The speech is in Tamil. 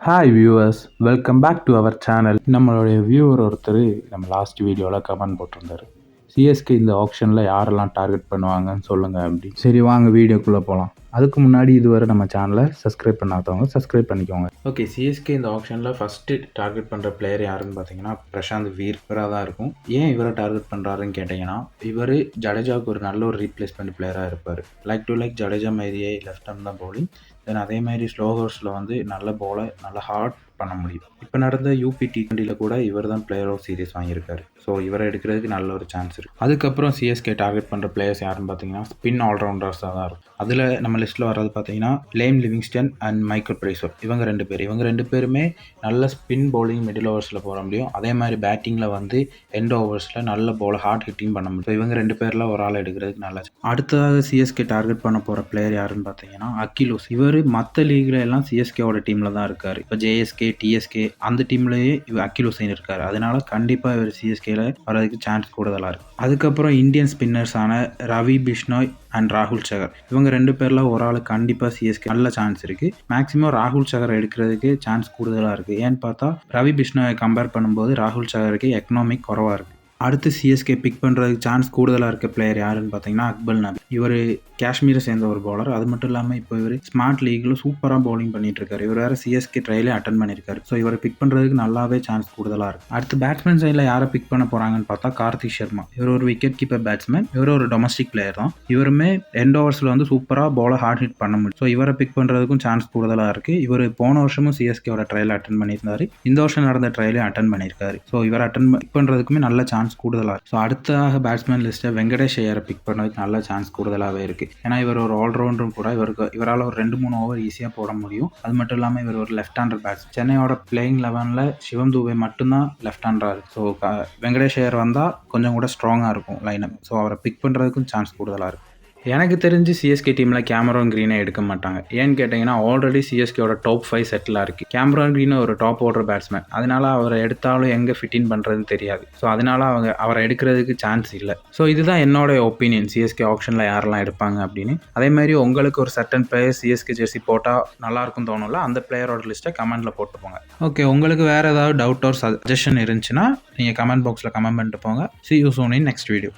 Hi viewers, welcome back to our channel. நம்மளுடைய வியூவர் ஒருத்தர் நம்ம லாஸ்ட் வீடியோவில் கமெண்ட் போட்டிருந்தாரு, சிஎஸ்கே இந்த ஆப்ஷனில் யாரெல்லாம் டார்கெட் பண்ணுவாங்கன்னு சொல்லுங்கள் அப்படி. சரி வாங்க வீடியோக்குள்ளே போகலாம். அதுக்கு முன்னாடி இதுவரை நம்ம சேனலை சப்ஸ்கிரைப் பண்ணாதவங்க சப்ஸ்கிரைப் பண்ணிக்கோங்க. ஓகே, சிஎஸ்கே இந்த ஆப்ஷனில் ஃபஸ்ட்டு டார்கெட் பண்ணுற பிளேயர் யாருன்னு பார்த்தீங்கன்னா பிரசாந்த் வீர். இவராக தான் இருக்கும். ஏன் இவரை டார்கெட் பண்ணுறாருன்னு கேட்டிங்கன்னா, இவர் ஜடேஜாவுக்கு ஒரு நல்ல ஒரு ரீப்ளேஸ்மெண்ட் பிளேயராக இருப்பார். லைக் ஜடேஜா மாதிரியே லெஃப்ட் ஹேண்ட் தான் பவுலிங். தென் அதே மாதிரி ஸ்லோ ஓவர்ஸில் வந்து நல்ல பாலை நல்லா ஹார்ட் பண்ண முடியும். இப்போ நடந்த யூபி T20 கூட இவர் தான் பிளேயர் ஆஃப் சீரிஸ் வாங்கியிருக்காரு. ஸோ இவரை எடுக்கிறதுக்கு நல்ல ஒரு சான்ஸ் இருக்குது. அதுக்கப்புறம் சிஎஸ்கே டார்கெட் பண்ணுற பிளேயர்ஸ் யாருன்னு பார்த்தீங்கன்னா ஸ்பின் ஆல்ரவுண்டர்ஸாக தான் இருக்கும். அதில் நம்ம லிஸ்ட்டில் வர்றது பார்த்தீங்கன்னா லேம் லிவிங்ஸ்டன் அண்ட் மைக்கேல் பிரைஸோ. இவங்க ரெண்டு பேருமே நல்ல ஸ்பின் பவுலிங் மிடில் ஓவர்ஸில் போட முடியும். அதே மாதிரி பேட்டிங்கில் வந்து எண்ட் ஓவர்ஸில் நல்ல பால் ஹார்ட் ஹிட்டிங் பண்ண முடியும். இவங்க 2 பேரில் ஒரு ஆள் எடுக்கிறதுக்கு நல்ல. அடுத்ததாக சிஎஸ்கே டார்கெட் பண்ண போகிற பிளேயர் யாருன்னு பார்த்தீங்கன்னா அகிலோஸ். இவர் மற்ற லீக்ல எல்லாம் சிஎஸ்கேவோட டீமில் தான் இருக்கார். இப்போ ஜேஎஸ்கே டிஎஸ்கே அந்த டீம்லேயே இவர் அகில் ஹுசைன் இருக்கார். அதனால கண்டிப்பாக இவர் சிஎஸ்கேல வரதுக்கு சான்ஸ் கூடுதலாக இருக்குது. அதுக்கப்புறம் இந்தியன் ஸ்பின்னர்ஸான ரவி பிஷ்னாய் அண்ட் ராகுல் சகர். இவங்க 2 பேரில் ஒரு ஆள் கண்டிப்பாக சிஎஸ்கே நல்ல சான்ஸ் இருக்குது. மேக்ஸிமம் ராகுல் சகர் எடுக்கிறதுக்கு சான்ஸ் கூடுதலாக இருக்குது. ஏன்னு பார்த்தா ரவி பிஷ்னாயை கம்பேர் பண்ணும்போது ராகுல் சகருக்கு எக்கனாமிக் குறவாக இருக்குது. அடுத்து சிஎஸ்கே பிக் பண்ணுறதுக்கு சான்ஸ் கூடுதலாக இருக்க பிளேயர் யாருன்னு பார்த்தீங்கன்னா அக்பல் நபி. இவர் காஷ்மீரை சேர்ந்த ஒரு பவுலர். அது மட்டும் இல்லாமல் இப்போ இவர் ஸ்மார்ட் லீக்ல சூப்பராக பவுலிங் பண்ணிட்டு இருக்காரு. இவர் வேறு சிஎஸ்கே ட்ரையலே அட்டன் பண்ணியிருக்காரு. ஸோ இவரை பிக் பண்ணுறதுக்கு நல்லாவே சான்ஸ் கூடுதலாக இருக்குது. அடுத்து பேட்ஸ்மேன் சைடில் யாரை பிக் பண்ண போகிறாங்கன்னு பார்த்தா கார்த்திக் சர்மா. இவர் ஒரு விக்கெட் கீப்பர் பேட்ஸ்மேன். இவர் ஒரு டொமஸ்டிக் பிளேயர் தான். இவருமே எண்ட் ஓவர்ஸில் வந்து சூப்பராக பாலை ஹார்ட் ஹிட் பண்ண முடியும். ஸோ இவரை பிக் பண்ணுறதுக்கும் சான்ஸ் கூடுதலாக இருக்குது. இவர் போன வருஷமும் சிஎஸ்கேவோட ட்ரையல் அட்டன் பண்ணியிருந்தாரு. இந்த வருஷம் நடந்த ட்ரையலையும் அட்டன் பண்ணியிருக்காரு. ஸோ இவர் பிக் பண்ணுறதுக்குமே நல்ல சான்ஸ் கூடுதலாக இருக்குது. ஸோ அடுத்ததாக பேட்ஸ்மேன் லிஸ்ட்டை வெங்கடேஷ் ஐயரை பிக் பண்ணுறதுக்கு நல்ல சான்ஸ் கூடுதலாகவே இருக்குது. ஏன்னா இவர் ஒரு ஆல்ரவுண்டரும் கூட. இவரால் ஒரு 2-3 ஓவர் ஈஸியாக போட முடியும். அது மட்டும் இல்லாமல் இவர் ஒரு லெஃப்ட் ஹேண்டர் பேட்ஸ். சென்னையோட பிளேயிங் 11ல் சிவம் துபே மட்டும்தான் லெஃப்ட் ஹேண்டராக இருக்குது. ஸோ வெங்கடேஷ் ஐயர் வந்தால் கொஞ்சம் கூட ஸ்ட்ராங்காக இருக்கும் லைனப். ஸோ அவரை பிக் பண்ணுறதுக்கும் சான்ஸ் கூடுதலாக இருக்குது. எனக்கு தெரிஞ்சு சிஎஸ்கே டீமில் கேமரான் க்ரீனை எடுக்க மாட்டாங்க. ஏன்னு கேட்டிங்கன்னா ஆல்ரெடி சிஎஸ்கேவோட டாப் 5 செட்டிலாக இருக்குது. கேமரான் க்ரீன் ஒரு டாப் ஆர்டர் பேட்ஸ்மேன். அதனால அவரை எடுத்தாலும் எங்கே ஃபிட்டின் பண்ணுறதுன்னு தெரியாது. ஸோ அதனால அவரை எடுக்கிறதுக்கு சான்ஸ் இல்லை. ஸோ இதுதான் என்னோட ஒப்பீனியன் சிஎஸ்கே ஆப்ஷனில் யாரெல்லாம் எடுப்பாங்க அப்படின்னு. அதே மாதிரி உங்களுக்கு ஒரு சர்டன் பிளேயர் சிஎஸ்கே ஜெர்சி போட்டால் நல்லாயிருக்கும் தோணும்ல, அந்த பிளேயரோட லிஸ்ட்டை கமெண்ட்டில் போட்டு போங்க. ஓகே, உங்களுக்கு வேறு ஏதாவது டவுட் ஒரு சஜஷன் இருந்துச்சுன்னா நீங்கள் கமெண்ட் பாக்ஸில் கமெண்ட் பண்ணிட்டு போங்க. See you soon in next video.